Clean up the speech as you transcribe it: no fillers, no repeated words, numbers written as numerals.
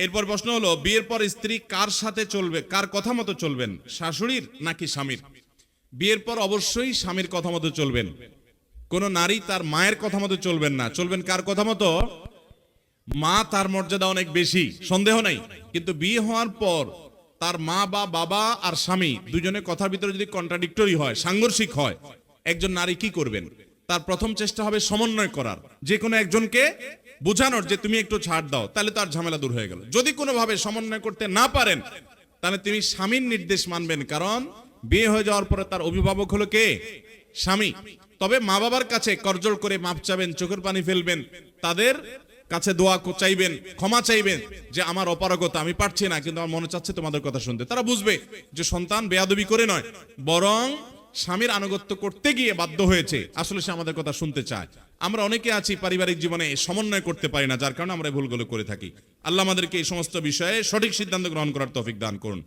এরপর প্রশ্ন হলো, বিয়ের পর স্ত্রী কার সাথে চলবে, কার কথা মতো চলবেন, শাশুড়ির নাকি স্বামীর? বিয়ের পর অবশ্যই স্বামীর কথা মতো চলবেন। কোন নারী তার মায়ের কথা মতো চলবেন না। চলবেন কার কথা মতো? মা তার মর্যাদা অনেক বেশি, সন্দেহ নাই। কিন্তু বিয়ে হওয়ার পর তার মা বা বাবা আর স্বামী দুজনের কথার ভিতরে যদি কন্ট্রাডিক্টরি হয়, সাংঘর্ষিক হয়, একজন নারী কি করবেন? তার প্রথম চেষ্টা হবে সমন্বয় করার, যে কোনো একজনকে বোঝানোর যে তুমি একটু ছাড় দাও, তাহলে তার ঝামেলা দূর হয়ে গেল। যদি কোনোভাবে সমন্বয় করতে না পারেন, তাহলে তুমি স্বামীর নির্দেশ মানবেন, কারণ বিয়ে হয়ে যাওয়ার পরে তার অভিভাবক হলো কে? স্বামী। তবে মা বাবার কাছে করজোড় করে মাপ চাবেন, চোখের পানি ফেলবেন, তাদের কাছে দোয়া চাইবেন, ক্ষমা চাইবেন যে আমার অপারগতা, আমি পারছি না, কিন্তু আমার মনে চাচ্ছে তোমাদের কথা শুনতে। তারা বুঝবে যে সন্তান বেয়াদবি করে নয়, বরং স্বামীর আনুগত্য করতে গিয়ে বাধ্য হয়েছে, আসলে সে আমাদের কথা শুনতে চায়। আমরা অনেকে আছি পারিবারিক জীবনে সমন্বয় করতে পারি না, যার কারণে আমরা ভুলগুলো করে থাকি। আল্লাহ আমাদেরকে এই সমস্ত বিষয়ে সঠিক সিদ্ধান্ত গ্রহণ করার তৌফিক দান করুন।